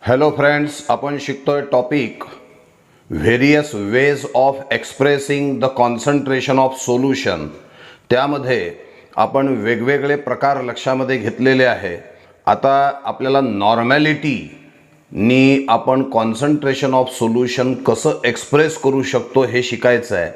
Hello friends, आपण शिकतोय topic various ways of expressing the concentration of solution. त्यामध्ये आपण वेगवेगळे प्रकार लक्षामध्ये घेतलेले आहे. आता आपल्याला नॉर्मॅलिटीनी आपण कॉन्सन्ट्रेशन ऑफ सोल्युशन कसं एक्सप्रेस करू शकतो हे शिकायचं आहे.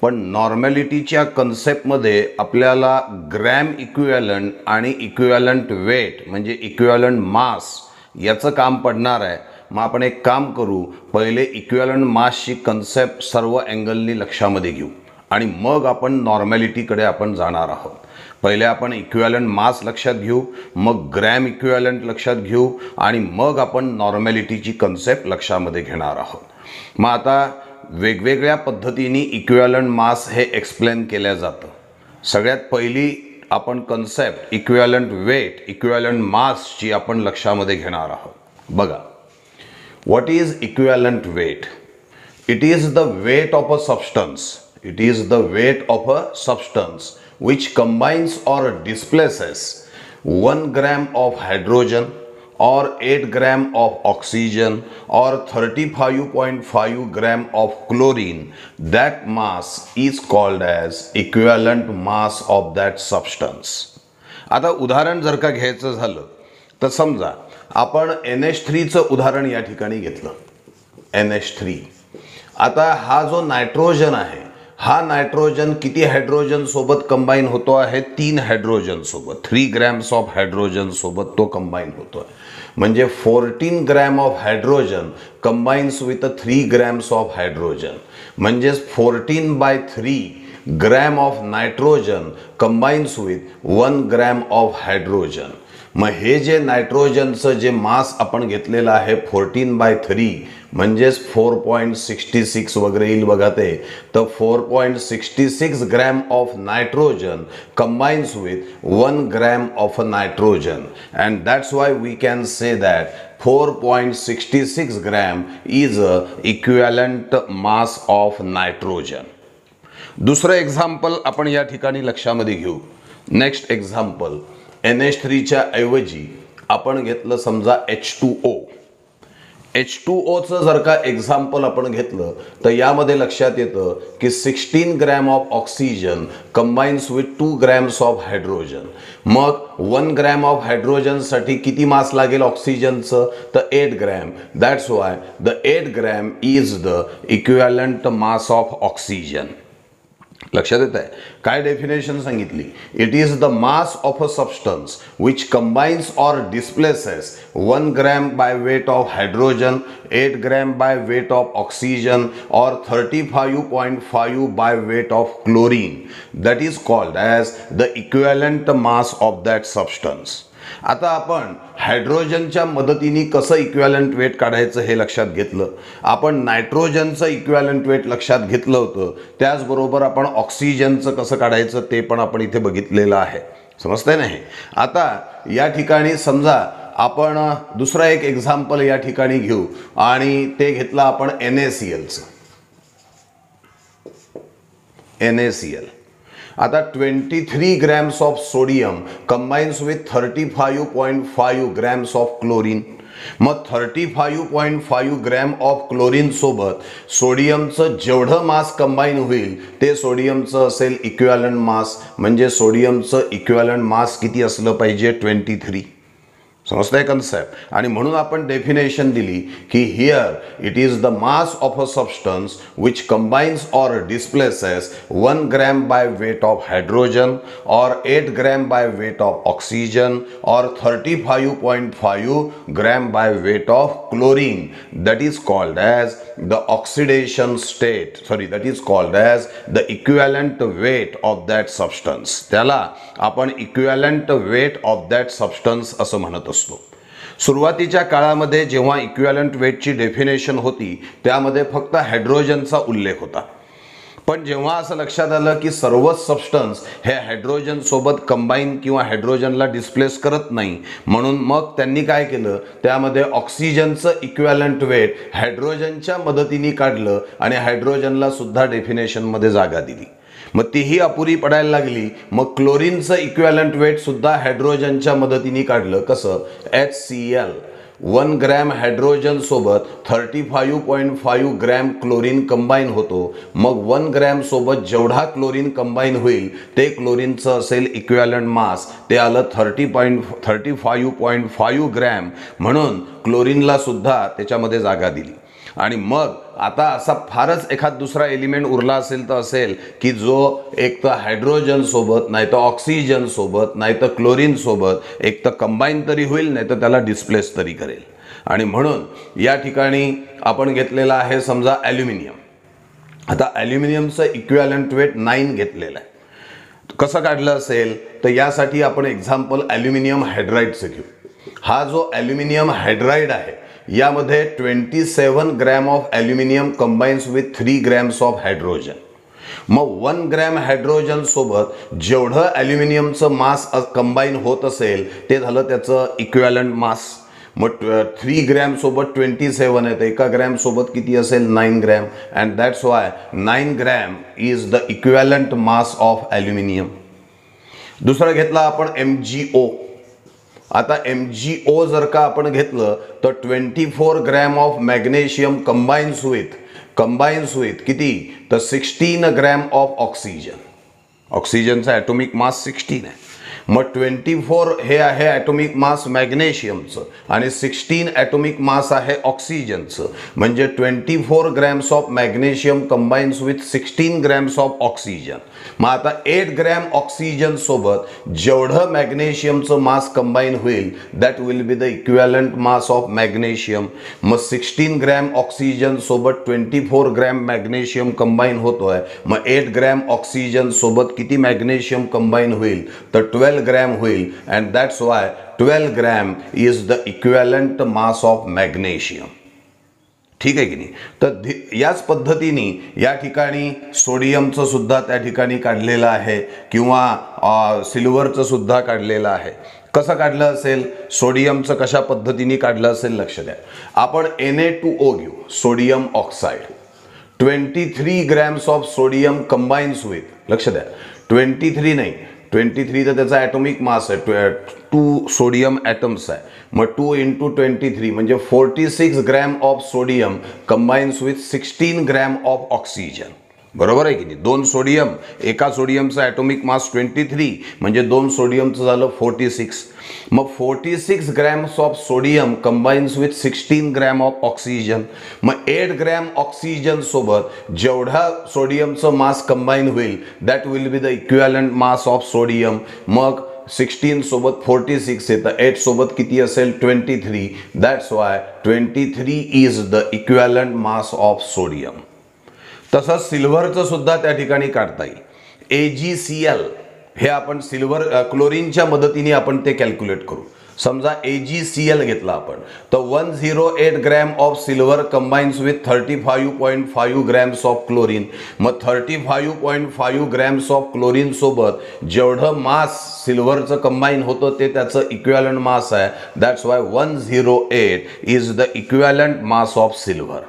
पण नॉर्मॅलिटीच्या कन्सेप्टमध्ये आपल्याला ग्रॅम इक्विव्हॅलंट आणि इक्विव्हॅलंट वेट म्हणजे इक्विव्हॅलंट मास याचं काम पडणार आहे. मग आपण एक काम करू, पहिले इक्विव्हॅलंट मासची कन्सेप्ट सर्व अँगलनी लक्षामध्ये घेऊ आणि मग आपण नॉर्मॅलिटीकडे आपण जाणार आहोत. पहिले आपण इक्विव्हॅलंट मास लक्षात घेऊ, मग ग्रॅम इक्विव्हॅलंट लक्षात घेऊ आणि मग आपण नॉर्मॅलिटीची कन्सेप्ट लक्षामध्ये घेणार आहोत. मग आता वेगवेगळ्या पद्धतीने इक्विव्हॅलंट मास हे एक्सप्लेन केलं जातं. सगळ्यात पहिली आपण कन्सेप्ट इक्विव्हॅलंट वेट, इक्विव्हॅलंट मासची आपण लक्षामध्ये घेणार आहोत. बघा, what is equivalent weight? It is the weight of a substance. It is the weight of a substance which combines or displaces 1 gram of hydrogen or 8 gram of oxygen or 35.5 gram of chlorine. That mass is called as equivalent mass of that substance. आता उदाहरण जर का घ्यायचं झालं तर समजा आपण NH3 चं उदाहरण या ठिकाणी घेतलं. NH3. आता हा जो नायट्रोजन आहे, हा नायट्रोजन किती हायड्रोजन सोबत कंबाईन होतो आहे? 3 हायड्रोजन सोबत, 3 ग्रॅम्स ऑफ हायड्रोजन सोबत तो कंबाईन होतो आहे. म्हणजे 14 gram of hydrogen combines with 3 grams of hydrogen. म्हणजेच 14/3 gram of nitrogen combines with 1 gram of hydrogen. मग हे जे नायट्रोजनचं जे मास आपण घेतलेलं आहे 14/3 म्हणजेच 4.66 वगैरे येईल बघा ते. तर 4.66 gram of nitrogen combines with 1 gram of nitrogen and that's why we can say that 4.66 gram is a equivalent mass of nitrogen. दुसरं एक्झाम्पल आपण या ठिकाणी लक्षामध्ये घेऊ. नेक्स्ट एक्झाम्पल, NH3च्या ऐवजी आपण घेतलं समजा H2O. H2Oचं जर का एक्झाम्पल आपण घेतलं तर यामध्ये लक्षात येतं की 16 gram of oxygen combines with 2 grams of hydrogen. मग 1 ग्रॅम ऑफ हायड्रोजनसाठी किती मास लागेल ऑक्सिजनचं? तर 8 gram. That's why the 8 gram is the equivalent mass of oxygen. लक्षात येत आहे काय डेफिनेशन सांगितली? It is the mass of a substance which combines or displaces 1 gram by weight of hydrogen, 8 gram by weight of oxygen और 35.5 by weight of chlorine. That is called as the equivalent mass of that substance. आता आपण हायड्रोजनच्या मदतीने कसं equivalent weight काढायचं हे लक्षात घेतलं. आपण नायट्रोजनचं इक्विव्हॅलंट वेट लक्षात घेतलं होतं. त्याचबरोबर आपण ऑक्सिजनचं कसं काढायचं ते पण आपण इथे बघितलेलं आहे. समजतंय नाही? आता या ठिकाणी समजा आपण दुसरा एक एक्झाम्पल या ठिकाणी घेऊ आणि ते घेतलं आपण NaClचं. NaCl. आता 23 grams of sodium combines with 35.5 grams of chlorine. मग 35.5 ग्रॅम ऑफ क्लोरीन सोबत सोडियमचं जेवढं मास कंबाईन होईल ते सोडियमचं असेल इक्विव्हॅलंट मास. म्हणजे सोडियमचं इक्विव्हॅलंट मास किती असलं पाहिजे? 23. समजतंय कन्सेप्ट? आणि म्हणून आपण डेफिनेशन दिली की here it is the mass of a substance which combines or displaces 1 gram by weight of hydrogen और 8 gram by weight of oxygen और 35.5 gram by weight of chlorine. That is called as the oxidation state. That is called as the equivalent weight of that substance. त्याला आपण equivalent weight of that substance असं म्हणत असतो. सुरुवातीच्या काळामध्ये जेव्हा equivalent वेटची definition होती त्यामध्ये फक्त हायड्रोजनचा उल्लेख होता. पण जेव्हा असं लक्षात आलं की सर्वच सबस्टन्स हे हायड्रोजन सोबत कंबाईन किंवा हायड्रोजनला डिस्प्लेस करत नाही, म्हणून मग त्यांनी काय केलं, त्यामध्ये ऑक्सिजनचं इक्विव्हॅलंट वेट हायड्रोजनच्या मदतीने काढलं आणि हायड्रोजनला सुद्धा डेफिनेशनमध्ये जागा दिली. मग तीही अपुरी पडायला लागली. मग क्लोरीनचं इक्विव्हॅलंट वेट सुद्धा हायड्रोजनच्या मदतीने काढलं. कसं? HCl 1 ग्रॅम हायड्रोजन सोबत 35.5 ग्रॅम क्लोरीन कंबाईन होतो. मग 1 ग्रॅम सोबत जेवढा क्लोरीन कंबाईन होईल ते क्लोरीनचं असेल इक्विव्हॅलंट मास, ते आलं 35.5 ग्रॅम. म्हणून क्लोरीनला सुद्धा त्याच्यामध्ये जागा दिली. आणि मग आता असा फारच एखाद दुसरा एलिमेंट उरला असेल तर असेल की जो एक तर हायड्रोजन सोबत, नाही तर ऑक्सिजन सोबत, नाही तर क्लोरीन सोबत एक तर कंबाईन तरी होईल, नाही तर त्याला डिस्प्लेस तरी करेल. आणि म्हणून या ठिकाणी आपण घेतलेला आहे समजा ॲल्युमिनियम. आता ॲल्युमिनियमचं इक्विव्हॅलंट वेट 9 घेतलेलं आहे. कसं काढलं असेल तर यासाठी आपण एक्झाम्पल ॲल्युमिनियम हायड्राईडचं घेऊ. हा जो ॲल्युमिनियम हायड्राईड आहे यामध्ये 27 gram of aluminium combines with 3 grams of hydrogen. मग 1 ग्रॅम हायड्रोजन सोबत जेवढं ॲल्युमिनियमचं मास कंबाईन होत असेल ते झालं त्याचं इक्विव्हॅलंट मास. मग 3 ग्रॅम सोबत 27 आहे तर 1 ग्रॅम सोबत किती असेल 9 gram. And that's Y 9 gram is the equivalent mass of aluminium. दुसरं घेतला आपण MgO. आता MgO जर का आपण घेतलं तर 24 gram of magnesium combines with किती तर 16 ग्रॅम ऑफ ऑक्सिजन. ऑक्सिजनचा ॲटॉमिक मास 16 आहे. मग 24 हे आहे ॲटॉमिक मास मॅग्नेशियमचं आणि 16 ॲटॉमिक मास आहे ऑक्सिजनचं. म्हणजे 24 grams of magnesium combines with 16 grams of oxygen. मग आता 8 ग्रॅम ऑक्सिजन सोबत जेवढं मॅग्नेशियमचं मास कंबाईन होईल that will be the equivalent mass of magnesium. मग 16 ग्रॅम ऑक्सिजन सोबत 24 ग्रॅम मॅग्नेशियम कंबाईन होतोय. मग 8 ग्रॅम ऑक्सिजन सोबत किती मॅग्नेशियम कंबाईन होईल तर 12 ग्रॅम होईल. And that's Y 12 gram is the equivalent mass of magnesium. ठीक आहे की नाही. तर याच पद्धतीने या ठिकाणी सोडियमचं सुद्धा त्या ठिकाणी काढलेलं आहे किंवा सिल्वरचं सुद्धा काढलेलं आहे. कसं काढलं असेल सोडियमचं कशा पद्धतीने काढलं असेल लक्ष द्या. आपण Na2O घेऊ, sodium oxide. 23 grams of sodium combines with, लक्ष द्या 23 नाही 23 तर त्याचा ॲटॉमिक मास आहे 2 सोडियम ॲटम्स आहे. मग 2 × 23 म्हणजे 46 gram of sodium combines with 16 gram of oxygen. बरोबर आहे की नाही. 2 सोडियम, एका सोडियमचा ॲटॉमिक मास 23 म्हणजे 2 सोडियमचं झालं 46. मग 46 grams of sodium combines with 16 gram of oxygen. मग 8 ग्रॅम ऑक्सिजन सोबत जेवढा सोडियमचं मास कंबाईन होईल that will be the equivalent mass of sodium. मग 16 सोबत 46 आहे तर 8 सोबत किती असेल 23. That's why 23 is the equivalent mass of sodium. तसंच सिल्वरचं सुद्धा त्या ठिकाणी काढता येईल. AgCl हे आपण सिल्वर क्लोरीनच्या मदतीने आपण ते कॅल्क्युलेट करू. समजा AgCl घेतला आपण तर 108 gram of silver combines with 35.5 grams of chlorine. मग 35.5 ग्रॅम्स ऑफ क्लोरीन सोबत जेवढं मास सिल्वरचं कंबाईन होतं ते त्याचं इक्विव्हॅलंट मास आहे. That's Y 108 is the equivalent mass of silver.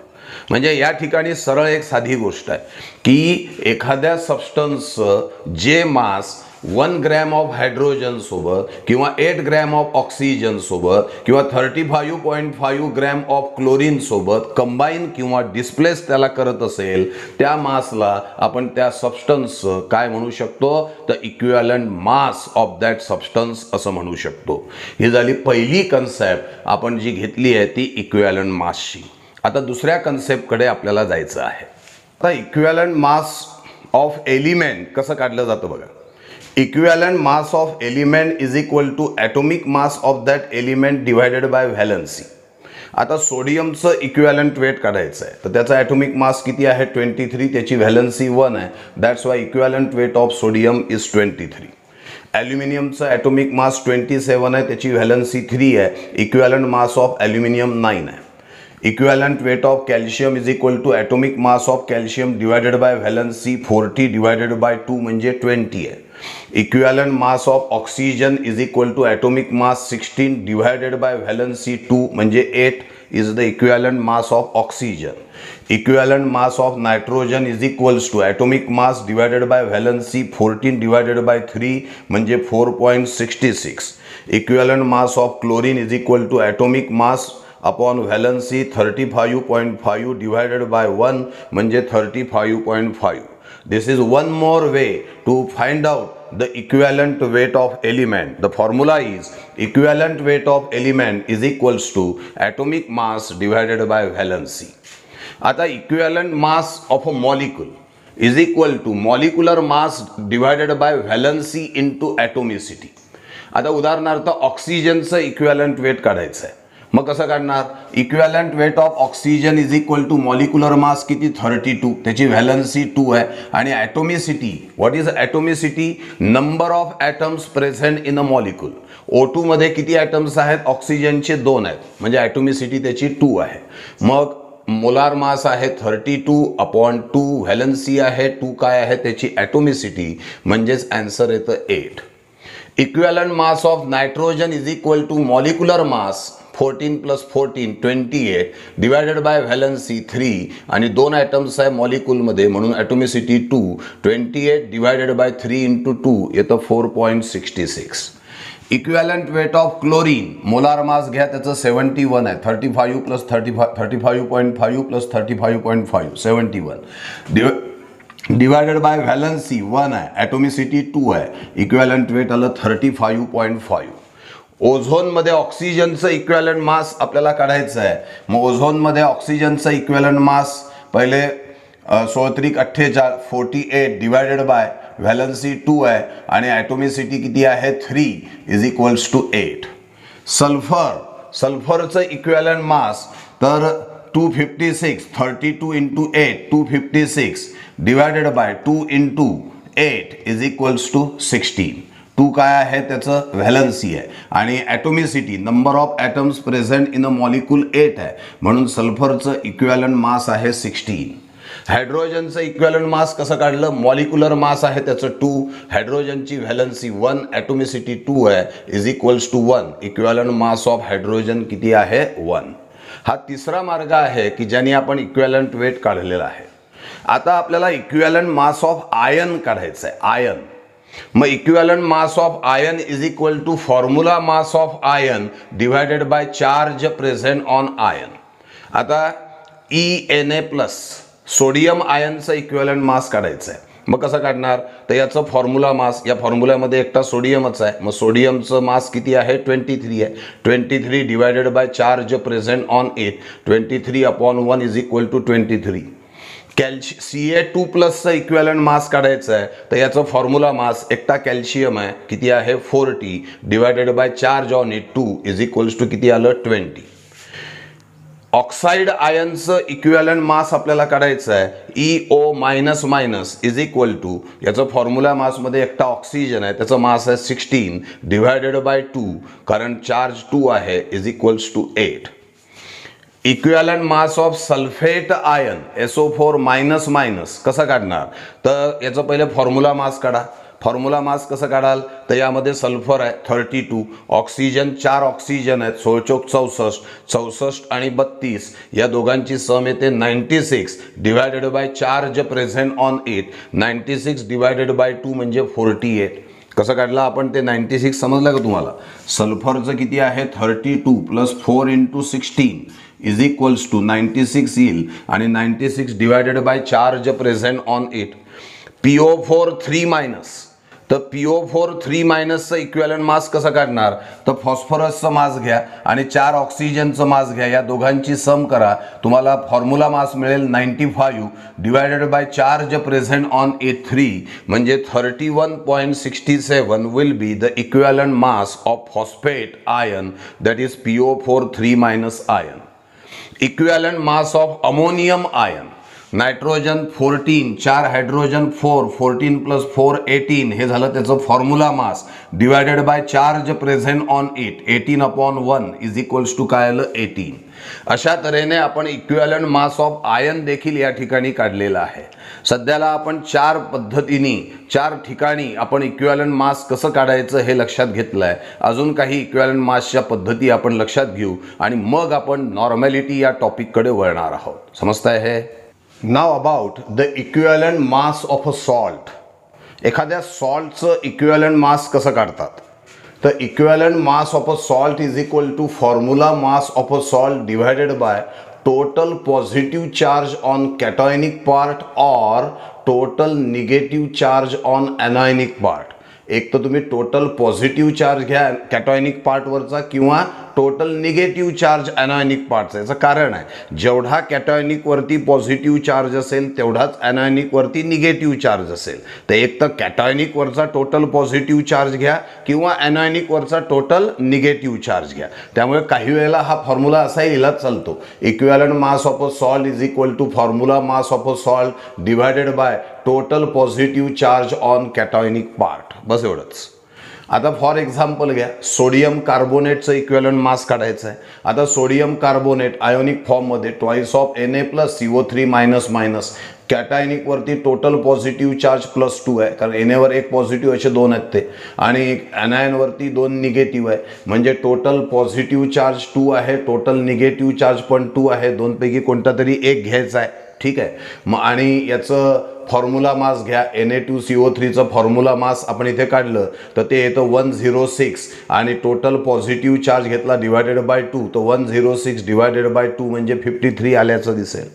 म्हणजे या ठिकाणी सरळ एक साधी गोष्ट आहे की एखाद्या सबस्टन्सचं जे मास 1 ग्रॅम ऑफ हायड्रोजन सोबत किंवा 8 ग्रॅम ऑफ ऑक्सिजन सोबत किंवा 35.5 ग्रॅम ऑफ क्लोरीन सोबत कंबाईन किंवा डिस्प्लेस त्याला करत असेल त्या मासला आपण त्या सबस्टन्सचं काय म्हणू शकतो तर equivalent mass of that substance असं म्हणू शकतो. ही झाली पहिली कन्सेप्ट आपण जी घेतली आहे ती इक्विव्हॅलंट मासची. आता दुसऱ्या कन्सेप्टकडे आपल्याला जायचं आहे. आता इक्विव्हॅलंट मास ऑफ एलिमेंट कसं काढलं जातं बघा. Equivalent mass of element is equal to atomic mass of that element divided by valency. आता सोडियमचं इक्विव्हॅलंट वेट काढायचं आहे तर त्याचा ॲटॉमिक मास किती आहे 23, त्याची व्हॅलन्सी 1 आहे. That's why equivalent weight of sodium is 23. ॲल्युमिनियमचं ॲटॉमिक मास 27 आहे, त्याची व्हॅलन्सी 3 आहे. इक्विव्हॅलंट मास ऑफ ॲल्युमिनियम 9 आहे. Equivalent weight of calcium is equal to atomic mass of calcium divided by valency 40 divided by 2 म्हणजे 20 आहे. Equivalent mass of oxygen is equal to atomic mass 16 divided by valency 2 म्हणजे 8 is the equivalent mass of oxygen. Equivalent mass of nitrogen is equals to atomic mass divided by valency 14 divided by 3 म्हणजे 4.66. Equivalent mass of chlorine is equal to atomic mass upon valency 35.5 divided by 1 म्हणजे 35.5. This is one more way to find out the equivalent weight of element. The formula is equivalent weight of element is equals to atomic mass divided by valency. आता equivalent mass of a molecule is equal to molecular mass divided by valency into atomicity. आता उदाहरणार्थ ऑक्सिजनचं equivalent weight काढायचं आहे. मग कसं काढणार? Equivalent weight of oxygen is equal to molecular mass किती 32, त्याची व्हॅलन्सी 2 आहे. आणि atomicity, what is atomicity? Number of atoms present in a molecule. O2 मध्ये किती ॲटम्स आहेत? ऑक्सिजनचे 2 आहेत, म्हणजे ॲटोमिसिटी त्याची 2 आहे. मग मोलार मास आहे 32 अपॉन 2, व्हॅलन्सी आहे 2, काय आहे त्याची? ॲटोमिसिटी, म्हणजेच आन्सर येतं 8. Equivalent mass of nitrogen is equal to molecular mass 14 + 14 28 divided by valency 3 आणि 2 ॲटम्स आहे मॉलिक्यूलमध्ये म्हणून ॲटोमिसिटी 2. 28 डिवायडेड बाय 3 × 2 येतं 4.66. Equivalent weight of chlorine, molar mass घ्या त्याचं 71 आहे. 35 + 35.5 + 35.5 71 डिवायडेड बाय व्हॅलन्सी 1 आहे, ॲटोमिसिटी 2 आहे. इक्विव्हॅलंट वेट आलं 35.5. ओझोनमध्ये ऑक्सिजनचं इक्विव्हॅलंट मास आपल्याला काढायचं आहे. मग ओझोनमध्ये ऑक्सिजनचं इक्विव्हॅलंट मास पहिले 16×48 48 डिवायडेड बाय व्हॅलन्सी 2 आहे आणि ॲटोमिसिटी किती आहे 3 इज इक्वल्स टू 8. सल्फरचं इक्विव्हॅलंट मास तर 256 32 × 8 256 divided by 2 × 8 is equals to 16. 2 काय आहे त्याचं? व्हॅलन्सी आहे. आणि atomicity number of atoms present in a molecule 8 आहे, म्हणून सल्फरचं इक्विव्हॅलंट मास आहे 16. हायड्रोजनचं इक्विव्हॅलंट मास कसं काढलं? मॉलिक्युलर मास आहे त्याचं 2, हायड्रोजनची व्हॅलन्सी 1, ॲटोमिसिटी 2 आहे, is equals to 1. Equivalent mass of hydrogen किती आहे? 1. हा तिसरा मार्ग आहे की ज्याने आपण इक्विव्हॅलंट वेट काढलेला आहे. आता आपल्याला इक्विव्हॅलंट मास ऑफ आयन काढायचं आहे. आयन, मग equivalent mass of ion is equal to formula mass of ion divided by charge present on ion. आता Na+ सोडियम आयनचं इक्विव्हॅलंट मास काढायचं आहे. मग कसं काढणार? तर याचं फॉर्म्युला मास, या फॉर्म्युल्यामध्ये एकटा सोडियमच आहे, मग सोडियमचं मास किती आहे? 23 आहे. 23 divided by charge present on it 23 upon 1 is equal to 23. Ca2+ equivalent mass काढायचं आहे, तर याचं फॉर्म्युला मास एकटा कॅल्शियम आहे, किती आहे? 40 divided by charge on it 2 is equals to किती आलं? 20. ऑक्साइड आयनचं इक्विव्हॅलंट मास आपल्याला काढायचं आहे. EO- इज इक्वल टू, याचं फॉर्म्युला मासमध्ये एकटा ऑक्सिजन आहे, त्याचं मास आहे 16 डिवायडेड बाय 2, कारण चार्ज 2 आहे, is equals to 8. Equivalent mass of sulphate ion SO4- कसं काढणार? तर याचं पहिले फॉर्म्युला मास काढा. फॉर्म्युला मास कसं काढाल? तर यामध्ये सल्फर आहे 32, ऑक्सिजन 4 ऑक्सिजन आहेत 16×64 64 आणि 32, या दोघांची सम येते 96 divided by charge present on it 96 divided by 2 म्हणजे 48. कसं काढलं आपण ते 96? समजलं का तुम्हाला? सल्फरचं किती आहे? 32 + 4 × 16 इज इक्वल्स टू 96 येईल आणि 96 divided by charge present on it. PO4 3-, तर PO4 3- इक्विव्हॅलंट मास कसं काढणार? तर फॉस्फरसचं मास घ्या आणि 4 ऑक्सिजनचं मास घ्या, या दोघांची सम करा, तुम्हाला फॉर्म्युला मास मिळेल 95 divided by charge present on it 3 म्हणजे 31.67 will be the equivalent mass of phosphate ion, that is PO4 3- ion. Equivalent mass of ammonium ion, nitrogen 14, 4 hydrogen 4, 14 + 4 18, हे झालं त्याचं formula mass divided by charge present on it 18/1 is equals to काय आलं? 18. अशा तऱ्हेने आपण equivalent mass of ion देखील या ठिकाणी काढलेला आहे. सध्याला आपण 4 पद्धतीने 4 ठिकाणी आपण इक्विव्हॅलंट मास कसं काढायचं हे लक्षात घेतलं आहे. अजून काही इक्विव्हॅलंट मासच्या पद्धती आपण लक्षात घेऊ आणि मग आपण नॉर्मॅलिटी या टॉपिककडे वळणार आहोत. समजताय हे? Now about the equivalent mass of a salt. एखाद्या सॉल्टचं इक्विव्हॅलंट मास कसं काढतात? तर equivalent mass of a salt is equal to formula mass of a salt divided by total positive charge on cationic part और total negative charge on anionic part. एक तर तुम्ही total positive charge घ्या कॅटायनिक पार्टवरचा किंवा total negative charge anionic पार्टचा. याचं कारण आहे जेवढा कॅटायनिकवरती पॉझिटिव्ह चार्ज असेल तेवढाच एनायनिकवरती निगेटिव्ह चार्ज असेल. तर एक तर कॅटायनिकवरचा टोटल पॉझिटिव्ह चार्ज घ्या किंवा एनायनिकवरचा टोटल निगेटिव्ह चार्ज घ्या. त्यामुळे काही वेळेला हा फॉर्म्युला असाही लिहिला चालतो, equivalent mass of a salt is equal to formula mass of a salt divided by total positive charge on cationic part. बस एवढंच. आता फॉर एक्झाम्पल घ्या, सोडियम कार्बोनेटचं इक्विव्हॅलंट मास काढायचं आहे. आता सोडियम कार्बोनेट आयोनिक फॉर्ममध्ये twice of Na plus CO3 minus minus, कॅटायनिकवरती टोटल पॉझिटिव्ह चार्ज +2 आहे कारण Na वर एक पॉझिटिव्ह असे दोन आहेत ते, आणि एनायनवरती दोन निगेटिव्ह आहे. म्हणजे टोटल पॉझिटिव्ह चार्ज 2 आहे, टोटल निगेटिव्ह चार्ज पण 2 आहे. दोनपैकी कोणता तरी एक घ्यायचा आहे. ठीक आहे. मग आणि याचं फॉर्म्युला मास घ्या, Na2CO3चं फॉर्म्युला मास आपण इथे काढलं तर ते येतं 106 आणि टोटल पॉझिटिव्ह चार्ज घेतला डिवायडेड बाय 2 तर 106 डिवायडेड बाय 2 म्हणजे 53 आल्याचं दिसेल.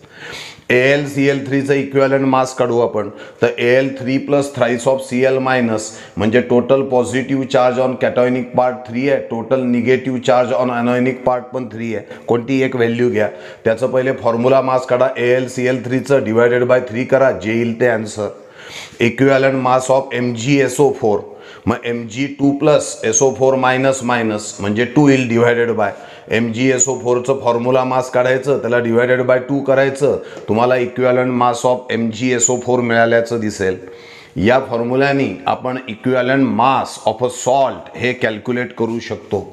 AlCl3चं इक्विव्हॅलंट मास काढू आपण तर Al3 plus thrice of Cl minus म्हणजे total positive charge on cationic part 3 आहे, total negative charge on anionic part पण 3 आहे. कोणती एक व्हॅल्यू घ्या, त्याचं पहिले फॉर्म्युला मास काढा, AlCl3चं डिवायडेड बाय 3 करा, जे येईल ते answer. Equivalent mass of MgSO4, मग Mg2 plus SO4 minus minus म्हणजे 2 येईल डिवायडेड बाय MgSO4चं फॉर्म्युला मास काढायचं, त्याला डिवायडेड बाय 2 करायचं, तुम्हाला इक्विव्हॅलंट मास ऑफ MgSO4 मिळाल्याचं दिसेल. या फॉर्म्युल्याने आपण equivalent mass of a salt हे कॅल्क्युलेट करू शकतो.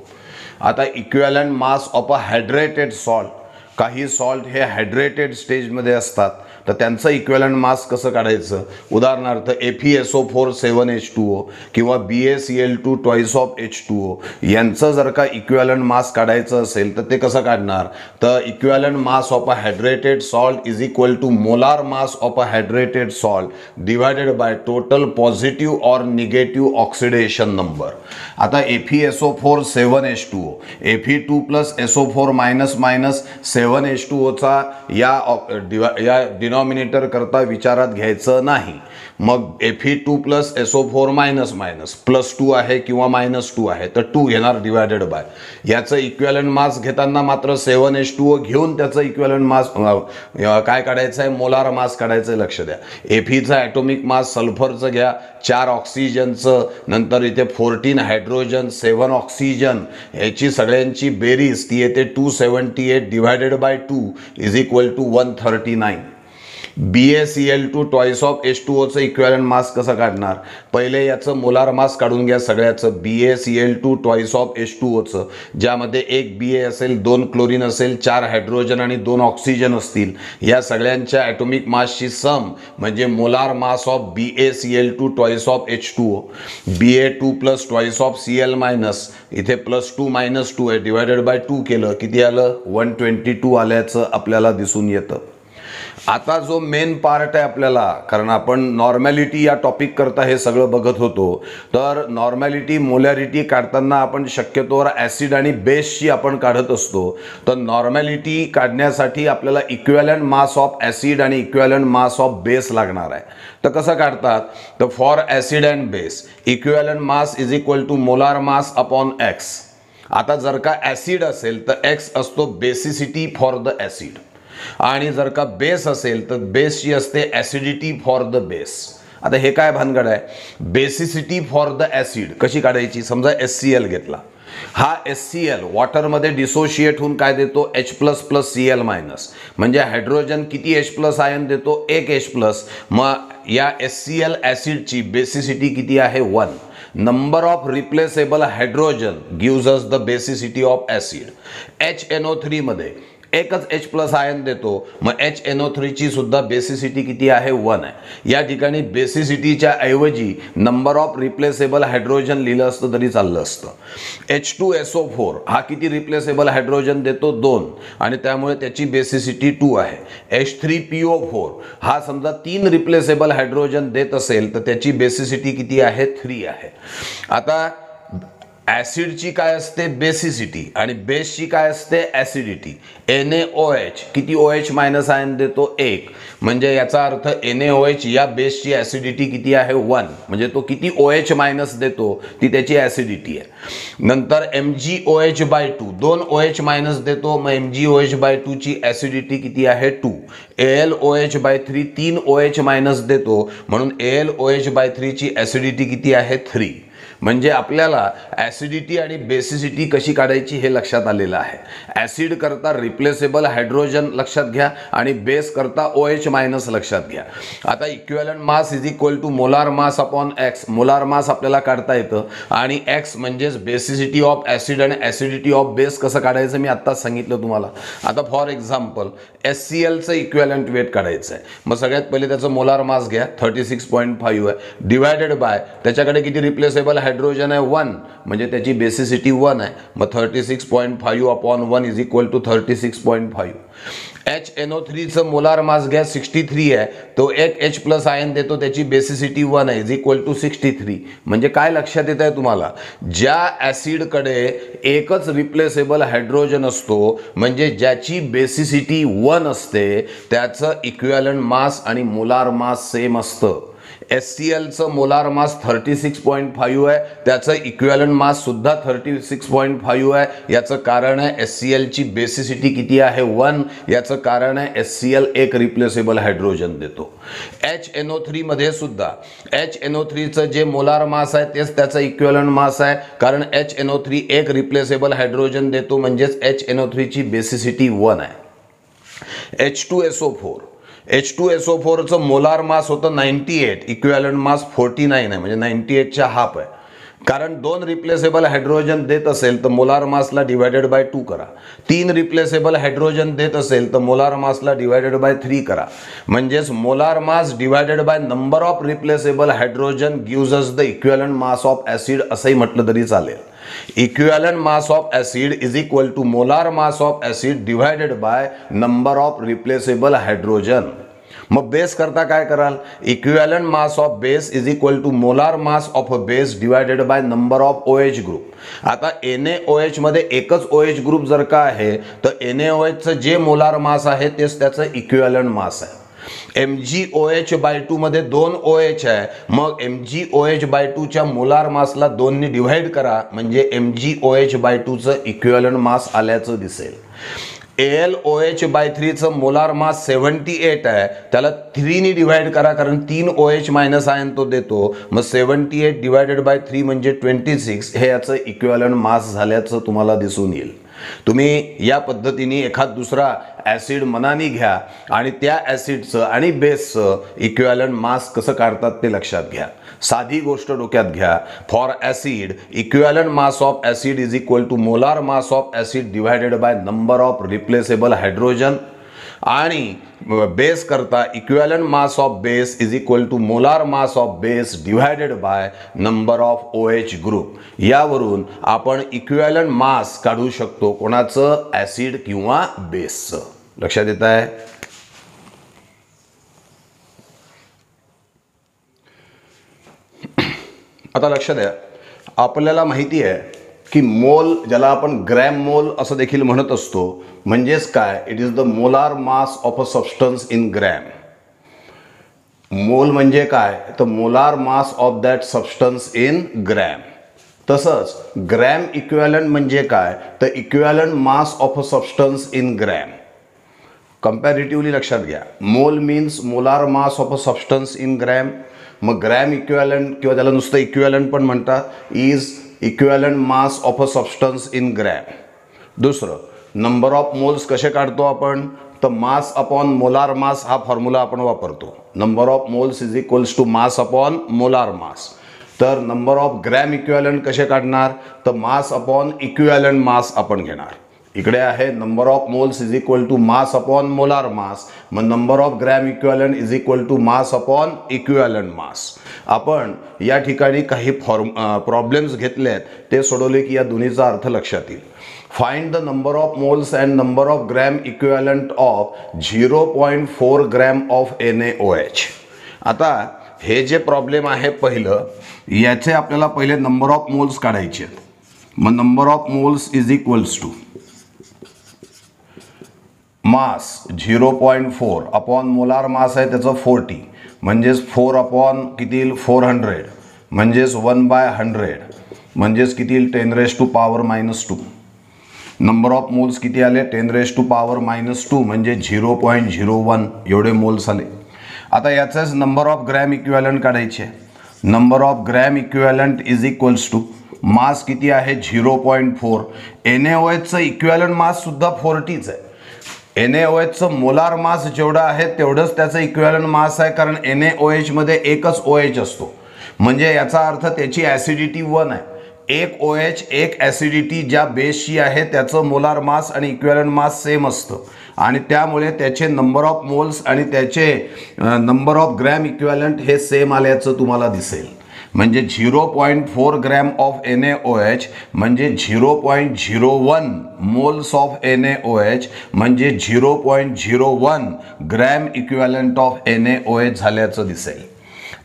आता equivalent mass of a hydrated salt, काही सॉल्ट हे हायड्रेटेड स्टेजमध्ये असतात तर त्यांचं इक्विव्हॅलंट मास कसं काढायचं. उदाहरणार्थ FeSO4 7H2O किंवा BaCl2 ट्वाइस ऑफ H2O यांचं जर का इक्विव्हॅलंट मास काढायचं असेल तर ते कसं काढणार. तर equivalent mass of a hydrated salt is equal to molar mass of a hydrated salt divided by total positive और निगेटिव्ह ऑक्सिडेशन नंबर. आता FeSO4 7H2O, Fe2 plus SO4 minus minus 7H2Oचा या डिनॉमिनेटर करता विचारात घ्यायचं नाही. मग Fe2 plus SO4 minus minus +2 आहे किंवा -2 आहे तर 2 घेणार डिवायडेड बाय. याचं इक्विव्हॅलंट मास घेताना मात्र 7H2O घेऊन त्याचं इक्विव्हॅलंट मास काय काढायचं आहे, मोलार मास काढायचं आहे. लक्ष द्या, Feचा ॲटॉमिक मास सल्फरचं घ्या, 4 ऑक्सिजनचं, नंतर इथे 14 हायड्रोजन, 7 ऑक्सिजन, याची सगळ्यांची बेरीज ती येते 278 divided by 2 is equal to 139. BaCl2 twice of H2Oचं इक्विव्हॅलंट मास कसं काढणार. पहिले याचं मोलार मास काढून घ्या सगळ्याचं. BaCl2 ट्वाइस ऑफ H2Oचं, ज्यामध्ये एक Ba असेल, 2 क्लोरीन असेल, 4 हायड्रोजन आणि 2 ऑक्सिजन असतील. या सगळ्यांच्या ॲटॉमिक मासची सम म्हणजे molar mass of BaCl2 twice of H2O. Ba2 plus twice of Cl minus, इथे +2 -2 आहे, डिवायडेड बाय 2 केलं, किती आलं, 122 आल्याचं आपल्याला दिसून येतं. आता जो मेन पार्ट आहे आपल्याला, कारण आपण नॉर्मॅलिटी या टॉपिक करता हे सगळं बघत होतो, तर नॉर्मॅलिटी मोलॅरिटी काढताना आपण शक्यतोवर ॲसिड आणि बेसची आपण काढत असतो. तर नॉर्मॅलिटी काढण्यासाठी आपल्याला इक्विव्हॅलंट मास ऑफ ॲसिड आणि इक्विव्हॅलंट मास ऑफ बेस लागणार आहे. तर कसं काढतात, तर for acid and base equivalent mass is equal to molar mass upon X. आता जर का ॲसिड असेल तर X असतो बेसिसिटी फॉर द ॲसिड, आणि जर का बेस असेल तर बेसची असते ॲसिडिटी फॉर द बेस. आता हे काय भानगड आहे, बेसिसिटी फॉर द ॲसिड कशी काढायची. समजा HCl घेतला, हा HCl वॉटरमध्ये डिसोशिएट होऊन काय देतो, H plus plus Cl minus, म्हणजे हायड्रोजन किती H प्लस आयन देतो, एक H प्लस. मग या HCl ॲसिडची बेसिसिटी किती आहे, 1. Number of replaceable hydrogen gives us the basicity of acid. HNO3 मध्ये एकच H प्लस आयन देतो, मग HNO3 ची सुद्धा बेसिसिटी किती आहे, 1 आहे. या ठिकाणी बेसिसिटीच्या ऐवजी नंबर ऑफ रिप्लेसेबल हायड्रोजन लिहिलं असतं तरी चाललं असतं. H2SO4 हा किती रिप्लेसेबल हायड्रोजन देतो, 2, आणि त्यामुळे त्याची बेसिसिटी 2 आहे. H3PO4 हा समजा 3 रिप्लेसेबल हायड्रोजन देत असेल तर त्याची बेसिसिटी किती आहे, 3 आहे. आता ॲसिडची काय असते बेसिसिटी आणि बेसची काय असते ॲसिडिटी. NaOH किती OH मायनस आयन देतो 1, म्हणजे याचा अर्थ NaOH या बेसची ॲसिडिटी किती आहे 1, म्हणजे तो किती OH मायनस देतो ती त्याची ॲसिडिटी आहे. नंतर MgOH/2 2 OH मायनस देतो, मग MgOH/2 ची ॲसिडिटी किती आहे 2. AlOH/3 3 OH मायनस देतो, म्हणून AlOH/3 ची ॲसिडिटी किती आहे 3. म्हणजे आपल्याला ॲसिडिटी आणि बेसिसिटी कशी काढायची हे लक्षात आलेलं आहे. ॲसिड करता रिप्लेसेबल हायड्रोजन लक्षात घ्या आणि बेस करता OH मायनस लक्षात घ्या. आता equivalent mass is equal to molar mass upon X. Molar mass आपल्याला काढता येतं आणि एक्स म्हणजेच बेसिसिटी ऑफ ॲसिड आणि ॲसिडिटी ऑफ बेस कसं काढायचं मी आत्ताच सांगितलं तुम्हाला. आता फॉर एक्झाम्पल HClचं इक्विव्हॅलंट वेट काढायचं आहे. मग सगळ्यात पहिले त्याचं मोलार मास घ्या 36.5 आहे, डिवायडेड बाय त्याच्याकडे किती रिप्लेसेबल हायड्रोजन आहे 1, म्हणजे त्याची बेसिसिटी 1 आहे. मग 36.5 अपॉन 1 इज इक्वल टू 36.5. HNO3चं मोलार मास घ्या 63 आहे, तो एक H प्लस आयन देतो, त्याची बेसिसिटी 1 आहे इज इक्वल टू 63. म्हणजे काय लक्षात येत आहे तुम्हाला, ज्या ॲसिडकडे एकच रिप्लेसेबल हायड्रोजन असतो म्हणजे ज्याची बेसिसिटी 1 असते त्याचं इक्विव्हॅलंट मास आणि मोलार मास सेम असतं. HClचं मोलार मास 36.5 आहे, त्याचं इक्विव्हॅलंट मास सुद्धा 36.5 आहे. याचं कारण आहे HClची बेसिसिटी किती आहे 1, याचं कारण आहे HCl एक रिप्लेसेबल हायड्रोजन देतो. HNO3 मध्ये सुद्धा HNO3चं जे मोलार मास आहे तेच त्याचं इक्विव्हॅलंट मास आहे, कारण HNO3 एक रिप्लेसेबल हायड्रोजन देतो म्हणजेच HNO3 ची बेसिसिटी 1 आहे. H2SO4चं मोलार मास होतं 98, इक्विव्हॅलंट मास 49 आहे, म्हणजे 98च्या हाफ आहे. कारण 2 रिप्लेसेबल हायड्रोजन देत असेल तर मोलार मासला डिवायडेड बाय 2 करा. 3 रिप्लेसेबल हायड्रोजन देत असेल तर मोलार मासला डिवायडेड बाय 3 करा. म्हणजेच molar mass divided by number of replaceable hydrogen gives us the equivalent mass of acid असंही म्हटलं तरी चालेल. Equivalent mass of acid is equal to molar mass of acid divided by number of replaceable hydrogen. मग base करता काय कराल, equivalent mass of base is equal to molar mass of a base divided by number of OH group. आता NaOH मध्ये एकच OH group जर का आहे तर NaOHचं जे मोलार मास आहे तेच त्याचं इक्विव्हॅलंट मास आहे. MgOH/2 मध्ये 2 OH आहे, मग MgOH/2 च्या मोलार मासला 2 ने डिवाइड करा म्हणजे MgOH/2चं इक्विव्हॅलंट मास आल्याचं दिसेल. AlOH/3चं मोलार मास 78 आहे, त्याला 3 ने डिवाइड करा कारण 3 OH मायनस आयन तो देतो, मग 78 डिवायडेड बाय 3 म्हणजे 26 हे याचं इक्विव्हॅलंट मास झाल्याचं तुम्हाला दिसून येईल. तुम्ही या पद्धतीने एखाद दुसरा ॲसिड मनाने घ्या आणि त्या ॲसिडचं आणि बेसचं इक्विव्हॅलंट मास कसं काढतात ते लक्षात घ्या. साधी गोष्ट डोक्यात घ्या, for acid equivalent mass of acid is equal to molar mass of acid divided by number of replaceable hydrogen, आणि बेस करता equivalent mass of base is equal to molar mass of base divided by number of OH group. यावरून आपण equivalent मास काढू शकतो कोणाचं, acid किंवा बेसचं. लक्षात येत आहे. आता लक्ष द्या, आपल्याला माहिती आहे की मोल ज्याला आपण ग्रॅम मोल असं देखील म्हणत असतो, म्हणजेच काय, it is the molar mass of a substance in gram. मोल म्हणजे काय तर molar mass of that substance in gram. तसंच ग्रॅम इक्विव्हॅलंट म्हणजे काय तर equivalent mass of a substance in gram. Comparatively लक्षात घ्या, मोल means molar mass of a substance in gram. मग ग्रॅम इक्विव्हॅलंट किंवा त्याला नुसतं इक्विव्हॅलंट पण म्हणतात, is equivalent mass of a substance in gram. दुसरं, नंबर ऑफ मोल्स कसे काढतो आपण तर मास अपॉन मोलार मास हा फॉर्म्युला आपण वापरतो. Number of moles is equals to mass upon molar mass. तर नंबर ऑफ ग्रॅम इक्विव्हॅलंट कसे काढणार तर मास अपॉन इक्विव्हॅलंट मास आपण घेणार. इकडे आहे number of moles is equal to mass upon molar mass, मग number of gram equivalent is equal to mass upon equivalent mass. आपण या ठिकाणी काही प्रॉब्लेम्स घेतले आहेत ते सोडवले की या दोन्हीचा अर्थ लक्षात येईल. Find the number of moles and number of gram equivalent of 0.4 gram of NaOH. आता हे जे प्रॉब्लेम आहे पहिलं, याचे आपल्याला पहिले नंबर ऑफ मोल्स काढायचे आहेत. मग number of moles is equals to mass 0.4 upon molar mass आहे त्याचं 40 म्हणजेच 4 अपॉन किती येईल 400 म्हणजेच 1/100 म्हणजेच किती येईल 10⁻⁻². नंबर ऑफ मोल्स किती आले 10⁻⁻² म्हणजे 0.01 एवढे मोल्स आले. आता याचाच नंबर ऑफ ग्रॅम इक्विव्हॅलंट काढायचे. Number of gram equivalent is equals to mass किती आहे 0.4. NaOHचं इक्विव्हॅलंट मास सुद्धा 40च आहे. NaOHचं मोलार मास जेवढं आहे तेवढंच त्याचं इक्विव्हॅलंट मास आहे, कारण NaOH मध्ये एकच OH असतो. म्हणजे याचा अर्थ त्याची ॲसिडिटी 1 आहे. एक OH एक ॲसिडिटी ज्या बेसची आहे त्याचं मोलार मास आणि इक्विव्हॅलंट मास सेम असतं आणि त्यामुळे त्याचे नंबर ऑफ मोल्स आणि त्याचे नंबर ऑफ ग्रॅम इक्विव्हॅलंट हे सेम आल्याचं तुम्हाला दिसेल. म्हणजे 0.4 ग्रॅम ऑफ NaOH म्हणजे 0.01 मोल्स ऑफ NaOH म्हणजे 0.01 ग्रॅम इक्विव्हॅलंट ऑफ NaOH झाल्याचं दिसेल.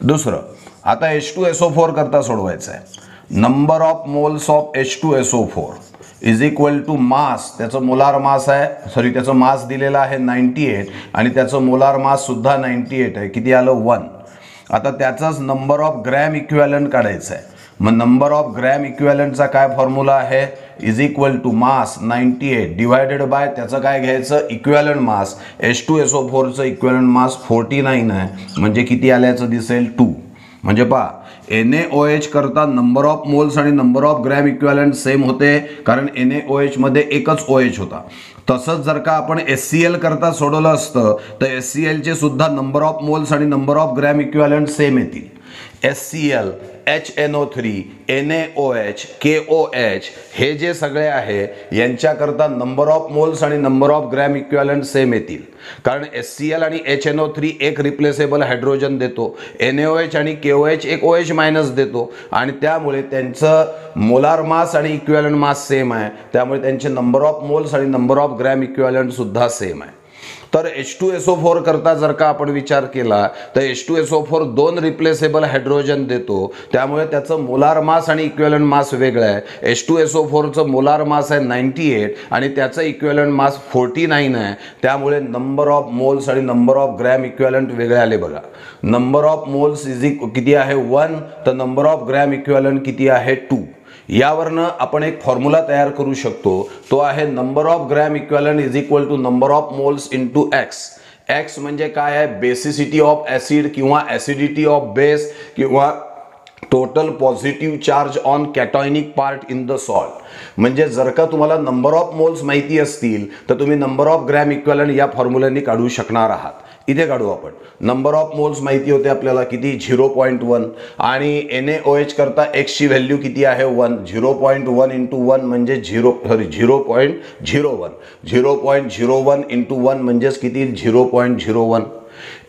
दुसरं, आता H2SO4 करता सोडवायचं आहे. Number of moles of H2SO4 is equal to mass, त्याचं मोलार मास आहे त्याचं मास दिलेलं आहे 98 आणि त्याचं मोलार मास सुद्धा 98 आहे. किती आलं 1. आता त्याचाच नंबर ऑफ ग्रॅम इक्विव्हॅलंट काढायचा आहे. मग नंबर ऑफ ग्रॅम इक्विव्हॅलंटचा काय फॉर्म्युला आहे is equal to mass 98 divided by त्याचं काय घ्यायचं इक्विव्हॅलंट मास. H2SO4चं इक्विव्हॅलंट मास 49 आहे म्हणजे किती आल्याचं दिसेल 2. म्हणजे पहा NaOH करता नंबर ऑफ मोल्स आणि number of gram equivalent same होते, कारण NaOH मध्ये एकच OH होता. तसंच जर का आपण HCl करता सोडवलं असतं तर HCl चे सुद्धा नंबर ऑफ मोल्स आणि number of gram equivalent same येतील. HCl, HNO3, NaOH, KOH हे जे सगळे आहे यांच्याकरता नंबर ऑफ मोल्स आणि number of gram equivalent same येतील, कारण HCl आणि HNO3 एक रिप्लेसेबल हायड्रोजन देतो, NaOH आणि KOH एक OH मायनस देतो आणि त्यामुळे त्यांचं मोलार मास आणि इक्विव्हॅलंट मास सेम आहे. त्यामुळे त्यांचे नंबर ऑफ मोल्स आणि नंबर ऑफ ग्रॅम इक्विव्हॅलंट सुद्धा सेम आहे. तर H2SO4 करता जर का आपण विचार केला तर H2SO4 2 रिप्लेसेबल हायड्रोजन देतो, त्यामुळे त्याचं मोलार मास आणि इक्विव्हॅलंट मास वेगळं आहे. H2SO4चं मोलार मास आहे 98 आणि त्याचं इक्विव्हॅलंट मास 49 आहे. त्यामुळे नंबर ऑफ मोल्स आणि नंबर ऑफ ग्रॅम इक्विव्हॅलंट वेगळे आले बघा. नंबर ऑफ मोल्स किती आहे 1 तर नंबर ऑफ ग्रॅम इक्विव्हॅलंट किती आहे 2. यावरनं आपण एक फॉर्म्युला तयार करू शकतो, तो आहे number of gram equivalent is equal to number of moles into x. X म्हणजे काय आहे बेसिसिटी ऑफ ॲसिड किंवा ॲसिडिटी ऑफ बेस किंवा total positive charge on cationic part in the salt. म्हणजे जर का तुम्हाला नंबर ऑफ मोल्स माहिती असतील तर तुम्ही नंबर ऑफ ग्रॅम इक्विव्हॅलंट या फॉर्म्युल्याने काढू शकणार आहात. इथे काढू आपण. नंबर ऑफ मोल्स माहिती होते आपल्याला किती 0.1 आणि NaOH करता x ची व्हॅल्यू किती आहे 1. 0.1 इंटू 1 म्हणजे 0.01. 0.01 इंटू 1 म्हणजेच किती 0.01.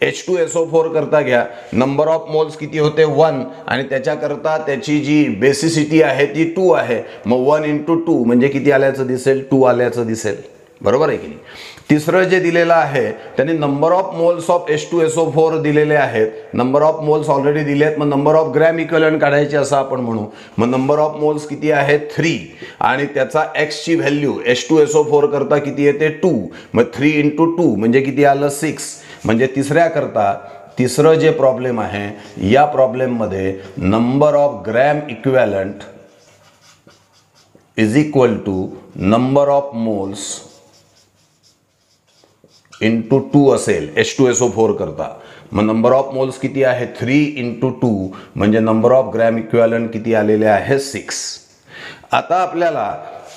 H2SO4 करता घ्या. नंबर ऑफ मोल्स किती होते 1 आणि त्याच्याकरता त्याची जी बेसिसिटी आहे ती 2 आहे. मग 1 इंटू 2 म्हणजे किती आल्याचं दिसेल 2 आल्याचं दिसेल. बरोबर आहे की नाही. तिसरं जे दिलेलं आहे त्याने number of moles of H2SO4 दिलेले आहेत. नंबर ऑफ मोल्स ऑलरेडी दिले आहेत. मग नंबर ऑफ ग्रॅम इक्विव्हॅलंट काढायचे असं आपण म्हणू. मग नंबर ऑफ मोल्स किती आहे 3 आणि त्याचा x ची व्हॅल्यू H2SO4 करता किती येते 2. मग 3 इंटू 2 म्हणजे किती आलं 6. म्हणजे तिसरं जे प्रॉब्लेम आहे या प्रॉब्लेममध्ये number of gram equivalent is equal to number of moles into 2 असेल H2SO4 करता. मग नंबर ऑफ मोल्स किती आहे 3 इंटू 2 म्हणजे नंबर ऑफ ग्रॅम इक्विव्हॅलंट किती आलेले आहे 6. आता आपल्याला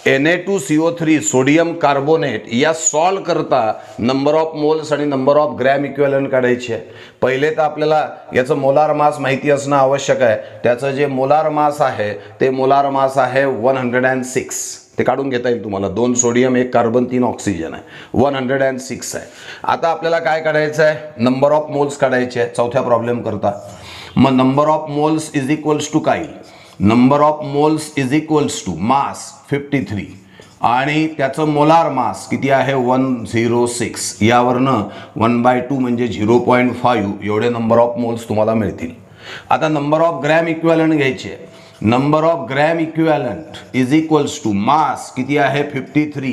Na2CO3 सोडियम कार्बोनेट या सॉल्व करता नंबर ऑफ मोल्स आणि नंबर ऑफ ग्रॅम इक्विव्हॅलंट काढायचे आहे. पहिले तर आपल्याला याचं मोलार मास माहिती असणं आवश्यक आहे. त्याचं जे मोलार मास आहे ते मोलार मास आहे 106. ते काढून घेता येईल तुम्हाला. 2 सोडियम 1 कार्बन 3 ऑक्सिजन आहे 106 आहे. आता आपल्याला काय काढायचं आहे नंबर ऑफ मोल्स काढायचे आहे चौथ्या प्रॉब्लेम करता. मग number of moles is equals to काय number of moles is equals to mass 53 आणि त्याचं मोलार मास किती आहे 106. यावरनं 1/2 म्हणजे 0.5 एवढे नंबर ऑफ मोल्स तुम्हाला मिळतील. आता नंबर ऑफ ग्रॅम इक्विव्हॅलंट घ्यायचे. Number of gram equivalent is equals to mass किती आहे 53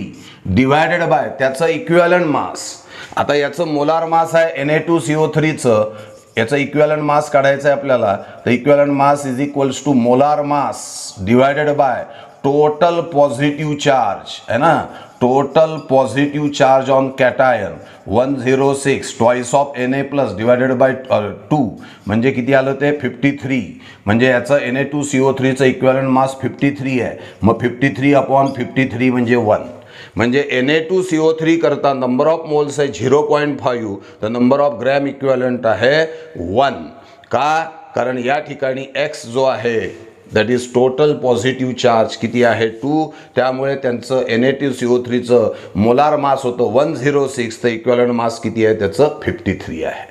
डिवायडेड बाय त्याचं इक्विव्हॅलंट मास. आता याचं मोलार मास आहे Na2CO3 चं, याचं इक्विव्हॅलंट मास काढायचं आहे आपल्याला. तर equivalent mass is equals to molar mass divided by total positive charge है ना, total positive charge on cation 106 twice of Na plus divided by 2 म्हणजे किती आलं ते 53. म्हणजे याचं Na2CO3 चं इक्विव्हॅलंट मास 53 आहे. मग 53 अपॉन 53 म्हणजे 1. म्हणजे Na2CO3 करता नंबर ऑफ मोल्स आहे 0.5 तर नंबर ऑफ ग्रॅम इक्विव्हॅलंट आहे 1. का? कारण या ठिकाणी X जो आहे that is total positive charge किती आहे 2. त्यामुळे त्यांचं Na2CO3 चं मोलार मास होतं 106 तर इक्विव्हॅलंट मास किती आहे त्याचं 53 आहे.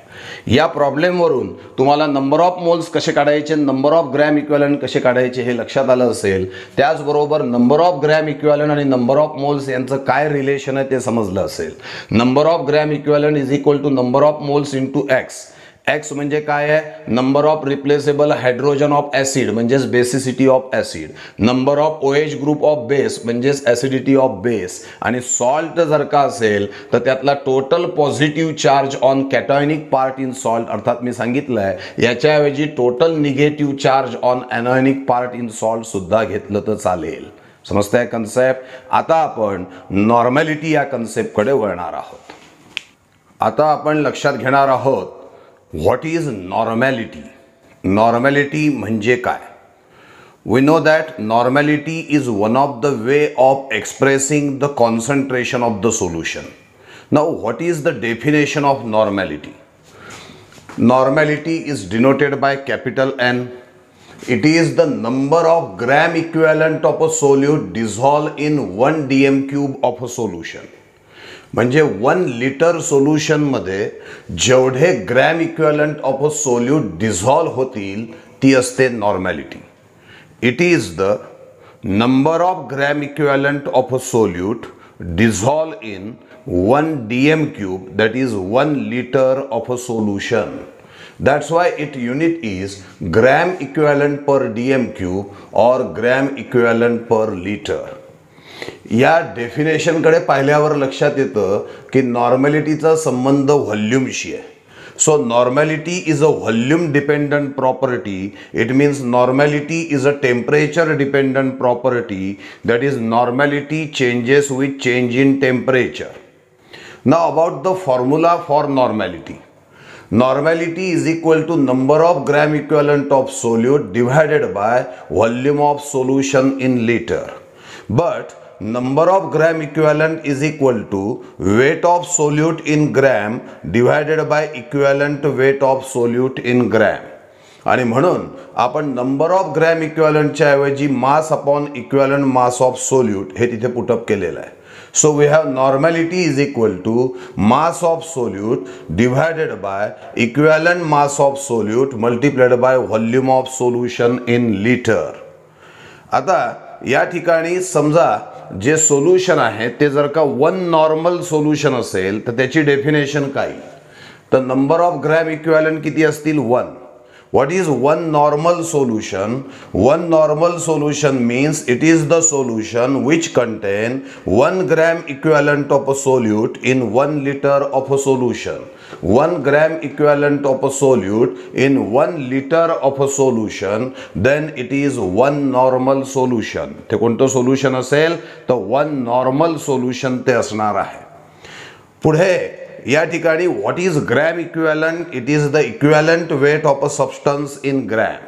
या प्रॉब्लेमवरून तुम्हाला नंबर ऑफ मोल्स कसे काढायचे, नंबर ऑफ ग्रॅम इक्विव्हॅलंट कसे काढायचे हे लक्षात आलं असेल. त्याचबरोबर नंबर ऑफ ग्रॅम इक्विव्हॅलंट आणि नंबर ऑफ मोल्स यांचं काय रिलेशन आहे ते समजलं असेल. Number of gram equivalent is equal to number of moles into x. X म्हणजे काय आहे, number of replaceable hydrogen of acid म्हणजेच basicity of acid, number of OH group of base म्हणजेच ॲसिडिटी ऑफ बेस, आणि salt जर का असेल तर त्यातला total positive charge on cationic part in salt. अर्थात मी सांगितलं आहे याच्याऐवजी total negative charge on anionic part in salt सुद्धा घेतलं तर चालेल. समजतंय कन्सेप्ट. आता आपण नॉर्मॅलिटी या कन्सेप्टकडे वळणार आहोत. आता आपण लक्षात घेणार आहोत व्हॉट इज नॉर्मॅलिटी. नॉर्मॅलिटी म्हणजे काय. We know that normality is one of the way of expressing the concentration of the solution. Now what is the definition of normality. Normality is denoted by capital N. It is the number of gram equivalent of a solute dissolved in 1 dm cube of a solution. म्हणजे 1 litre solution मध्ये जेवढे gram equivalent of a solute dissolve होतील ती असते normality. It is the number of gram equivalent of a solute dissolve in 1 dm cube that is 1 litre of a solution. That's why its unit is gram equivalent per dm cube or gram equivalent per liter. या डेफिनेशनकडे पाहिल्यावर लक्षात येतं की नॉर्मॅलिटीचा संबंध व्हॉल्यूमशी आहे. So normality is a volume dependent property. It means normality is a temperature dependent property. That is normality changes with change in temperature. Now about the formula for normality. Normality is equal to number of gram equivalent of solute divided by volume of solution in liter. But number of gram equivalent is equal to weight of solute in gram divided by equivalent weight of solute in gram. आणि म्हणून आपण number of gram इक्विव्हॅलंटच्या ऐवजी मास upon equivalent mass of solute हे तिथे put up केलेलं आहे. So we have normality is equal to mass of solute divided by equivalent mass of solute multiplied by volume of solution in liter. आता या ठिकाणी समजा जे सोल्युशन आहे ते जर का 1 नॉर्मल सोल्युशन असेल तर त्याची डेफिनेशन काय. तर नंबर ऑफ ग्रॅम इक्विव्हॅलंट किती असतील 1. What is one normal solution? One normal solution means it is the solution which contain 1 gram equivalent of a solute in 1 liter of a solution. 1 gram equivalent of a solute in 1 liter of a solution, then it is one normal solution. ते कोणतं solution असेल तर 1 normal solution ते असणार आहे. पुढे या ठिकाणी what is gram equivalent. It is the equivalent weight of a substance in gram.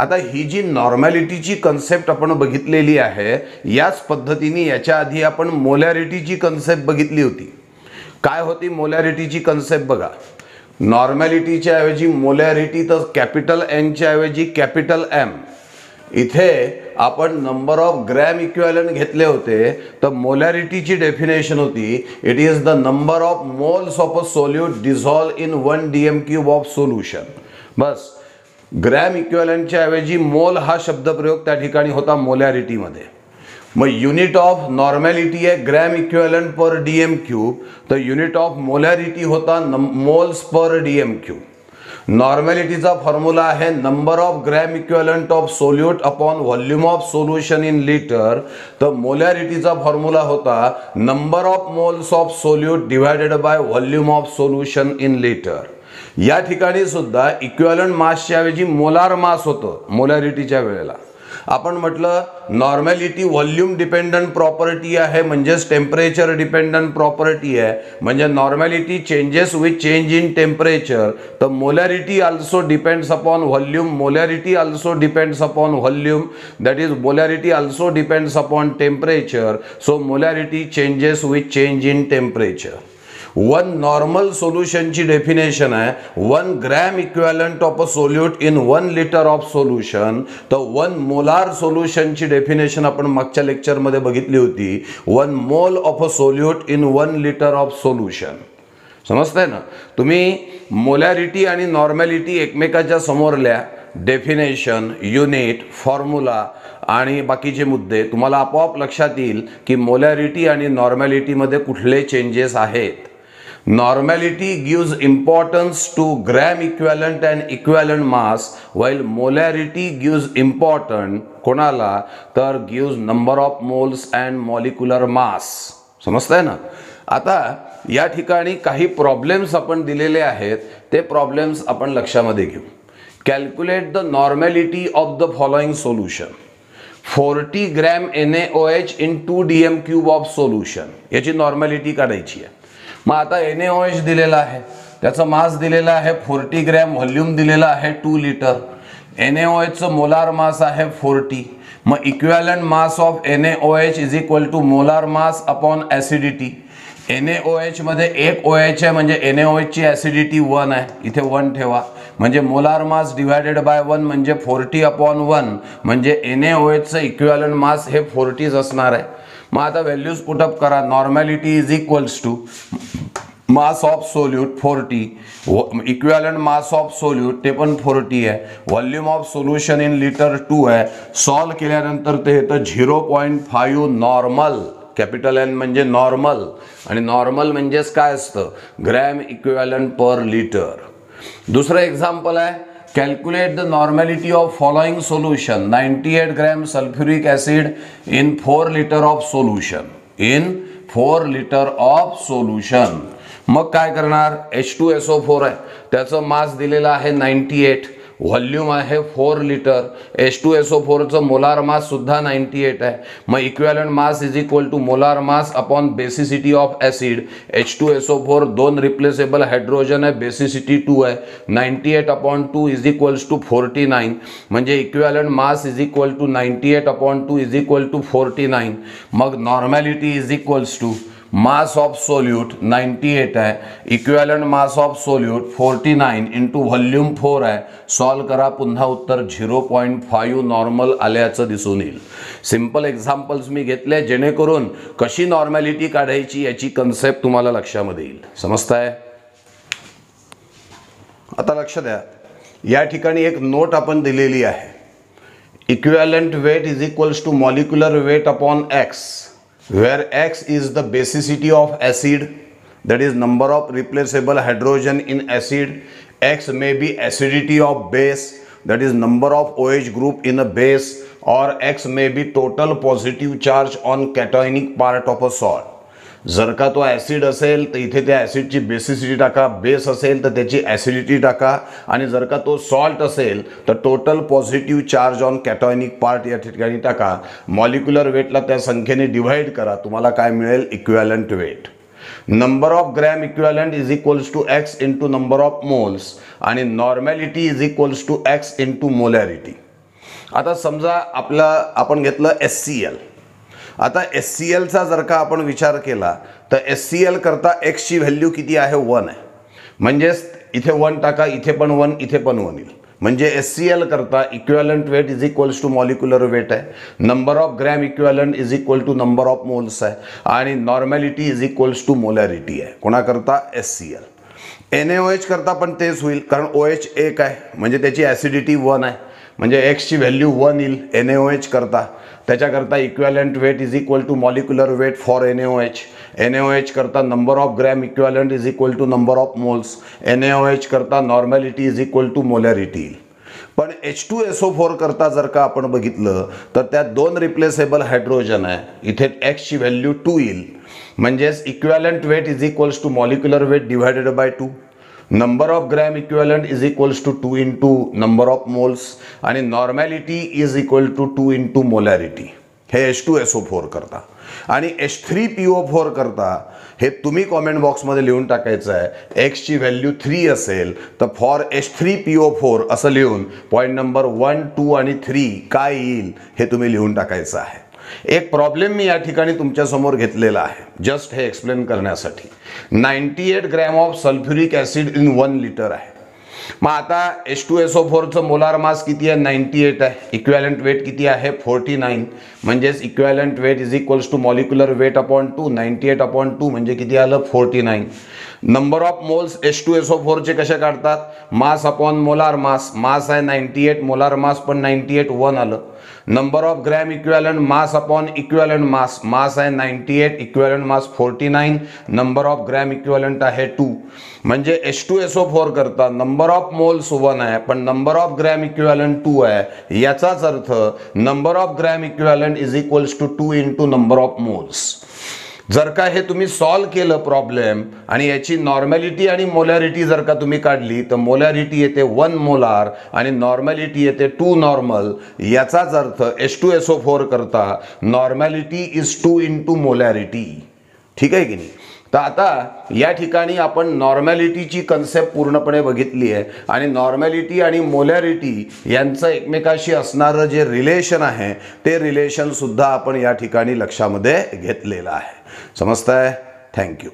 आता ही जी नॉर्मॅलिटीची कन्सेप्ट आपण बघितलेली आहे याच पद्धतीने याच्या आधी आपण मोलॅरिटीची कन्सेप्ट बघितली होती. काय होती मोलॅरिटीची कन्सेप्ट बघा. नॉर्मॅलिटीच्या ऐवजी मोलॅरिटी तर कॅपिटल N च्या ऐवजी कॅपिटल M. इथे आपण नंबर ऑफ ग्रॅम इक्विव्हॅलंट घेतले होते तर मोलॅरिटीची डेफिनेशन होती it is the number of moles of a solute dissolve in 1 dm cube of solution. बस ग्रॅम इक्विव्हॅलंटच्या ऐवजी मोल हा शब्दप्रयोग त्या ठिकाणी होता मोलॅरिटीमध्ये. मग युनिट ऑफ नॉर्मॅलिटी आहे gram equivalent per dm cube तर युनिट ऑफ मोलॅरिटी होता मोल्स पर dm क्यूब. नॉर्मॅलिटीचा फॉर्म्युला आहे number of gram equivalent of solute upon volume of solution in litre. तर मोलॅरिटीचा फॉर्म्युला होता number of moles of solute divided by volume of solution in litre. या ठिकाणी सुद्धा equivalent मासच्या ऐवजी molar mass होतं. मोलॅरिटीच्या वेळेला आपण म्हटलं नॉर्मॅलिटी व्हॉल्यूम डिपेंडंट प्रॉपर्टी आहे, म्हणजेच टेम्परेचर डिपेंडंट प्रॉपर्टी आहे. म्हणजे normality changes with change in temperature. तर molarity also depends upon volume. Molarity also depends upon volume. That is molarity also depends upon temperature. So molarity changes with change in temperature. One normal सोल्युशनची definition आहे 1 gram equivalent of a solute in 1 litre of solution. तर 1 molar सोल्युशनची definition आपण मागच्या लेक्चरमध्ये बघितली होती 1 mole of a solute in 1 litre of solution. समजतंय ना. तुम्ही मोलॅरिटी आणि नॉर्मॅलिटी एकमेकाच्या समोरल्या डेफिनेशन, युनिट, फॉर्म्युला आणि बाकीचे मुद्दे तुम्हाला आपोआप लक्षात येईल की मोलॅरिटी आणि नॉर्मॅलिटीमध्ये कुठले चेंजेस आहेत. Normality gives importance to gram equivalent and equivalent mass, while molarity gives importance कोणाला तर gives number of moles and molecular mass. समजतंय ना. आता या ठिकाणी काही प्रॉब्लेम्स आपण दिलेले आहेत, ते प्रॉब्लेम्स आपण लक्षामध्ये घेऊ. Calculate the normality of the following solution. 40 gram NaOH in 2 dm cube of solution. याची नॉर्मॅलिटी काढायची आहे. मग आता NaOH दिलेला आहे, त्याचा मास दिलेला आहे 40 ग्रॅम, व्हॉल्यूम दिलेला आहे 2 लिटर. NaOHचं मोलार मास आहे 40. मग equivalent mass of NaOH is equal to molar mass upon acidity. NaOH मध्ये एक OH आहे म्हणजे NaOHची ॲसिडिटी 1 आहे. इथे 1 ठेवा. म्हणजे मोलार मास डिवायडेड बाय 1 म्हणजे 40 अपॉन 1 म्हणजे NaOHचं इक्विव्हॅलंट मास हे 40च असणार आहे. मग आता व्हॅल्यूज पुटअप करा. Normality is equals to mass of solute 40, equivalent mass of solute ते पण 40 आहे. Volume of solution in litre 2 आहे. सॉल्व केल्यानंतर ते येतं 0.5 नॉर्मल. कॅपिटल N म्हणजे नॉर्मल आणि नॉर्मल म्हणजेच काय असतं ग्रॅम इक्विव्हॅलंट पर लिटर. दुसरं एक्झाम्पल आहे calculate the normality of following solution 98 gram sulfuric acid in 4 liter of solution. in 4 liter of solution. मग काय करणार H2SO4 आहे, त्याचं मास दिलेला आहे 98, व्हॉल्यूम आहे 4 लिटर. H2SO4चं मोलार मास सुद्धा 98 आहे. मग equivalent mass is equal to molar mass upon basicity of acid. H2SO4 2 replaceable hydrogen आहे, बेसिसिटी 2 आहे. 98 अपॉन 2 इज इक्वल्स टू 49 म्हणजे equivalent mass is equal to 98 upon 2 is equal to 49. मग normality is equals to mass of solute 98 आहे, equivalent mass of solute 49 into volume 4 आहे. Solve करा, पुन्हा उत्तर 0.5 normal आल्याचं दिसून येईल. सिंपल एक्झाम्पल्स मी घेतले जेणेकरून कशी नॉर्मॅलिटी काढायची याची कन्सेप्ट तुम्हाला लक्षामध्ये येईल. समजताय. आता लक्ष द्या, या ठिकाणी एक नोट आपण दिलेली आहे. Equivalent weight is equals to molecular weight upon x, where x is the basicity of acid, that is number of replaceable hydrogen in acid. X may be acidity of base, that is number of OH group in a base, or x may be total positive charge on cationic part of a salt. जर का तो acid असेल तर इथे त्या ॲसिडची basicity टाका, base असेल तर त्याची ॲसिडिटी टाका, आणि जर का तो सॉल्ट असेल तर total positive charge on cationic part या ठिकाणी टाका. मॉलिक्युलर वेटला त्या संख्येने डिव्हाइड करा, तुम्हाला काय मिळेल equivalent weight. Number of gram equivalent is equals to x into number of moles आणि normality is equals to x into molarity. आता समजा आपण घेतलं HCl. आता HClचा जर का आपण विचार केला तर HCl करता x ची व्हॅल्यू किती आहे 1 आहे. म्हणजेच इथे 1 टाका, इथे पण 1, इथे पण 1 येईल. म्हणजे HCl करता equivalent weight is equals to molecular weight आहे. Number of gram equivalent is equal to number of moles आहे आणि normality is equals to molarity आहे. कोणाकरता HCl. NaOH करता पण तेच होईल कारण OH एक आहे म्हणजे त्याची ॲसिडिटी 1 आहे. म्हणजे एक्सची व्हॅल्यू 1 येईल NaOH करता. त्याच्याकरता equivalent weight is equal to molecular weight for NaOH. NaOH करता number of gram equivalent is equal to number of moles. NaOH करता normality is equal to molarity येईल. पण H2SO4 करता जर का आपण बघितलं तर त्यात 2 रिप्लेसेबल हायड्रोजन आहे. इथे एक्सची व्हॅल्यू 2 येईल. म्हणजेच equivalent weight is equals to molecular weight divided by 2. Number of gram equivalent is equals to 2 into number of moles आणि normality is equal to 2 into molarity. हे H2SO4 करता. आणि H3PO4 करता हे तुम्ही कॉमेंट बॉक्समध्ये लिहून टाकायचं आहे. एक्सची व्हॅल्यू 3 असेल तर फॉर H3PO4 असं लिहून पॉईंट नंबर 1, 2 आणि 3 काय येईल हे तुम्ही लिहून टाकायचं आहे. एक प्रॉब्लेम मी या ठिकाणी तुमच्यासमोर घेतलेला आहे जस्ट हे एक्सप्लेन करण्यासाठी. 98 gram of sulphuric acid in 1 litre आहे. मग आता H2SO4चं मोलार मास किती आहे 98 आहे. इक्विवॅलंट वेट किती आहे 49. म्हणजेच equivalent weight is equals to molecular weight upon 2. 98 upon 2 म्हणजे किती आलं 49. नंबर ऑफ मोल्स H2SO4चे कसे काढतात मास अपॉन मोलार मास. मास आहे 98 मोलार मास पण 98 1 आलं. Number of gram equivalent mass upon equivalent mass. Mass आहे 98 equivalent mass 49. Number of gram equivalent आहे 2. म्हणजे H2SO4 करता नंबर ऑफ मोल्स 1 आहे पण नंबर ऑफ ग्रॅम इक्विवॅलंट 2 आहे. याचाच अर्थ number of gram equivalent is equals to 2 into number of moles. जर का हे तुम्ही सॉल्व केलं प्रॉब्लेम आणि याची नॉर्मॅलिटी आणि मोलॅरिटी जर का तुम्ही काढली तर मोलॅरिटी येते 1 मोलार आणि नॉर्मॅलिटी येते 2 नॉर्मल. याचाच अर्थ H2SO4 करता नॉर्मॅलिटी इज 2 इंटू मोलॅरिटी. ठीक आहे की नाही. तर आता या ठिकाणी आपण नॉर्मॅलिटीची कन्सेप्ट पूर्णपणे बघितली आहे आणि नॉर्मॅलिटी आणि मोलॅरिटी यांचं एकमेकाशी असणारं जे रिलेशन आहे ते रिलेशन सुद्धा आपण या ठिकाणी लक्षामध्ये घेतलेलं आहे. समजतंय. थँक्यू.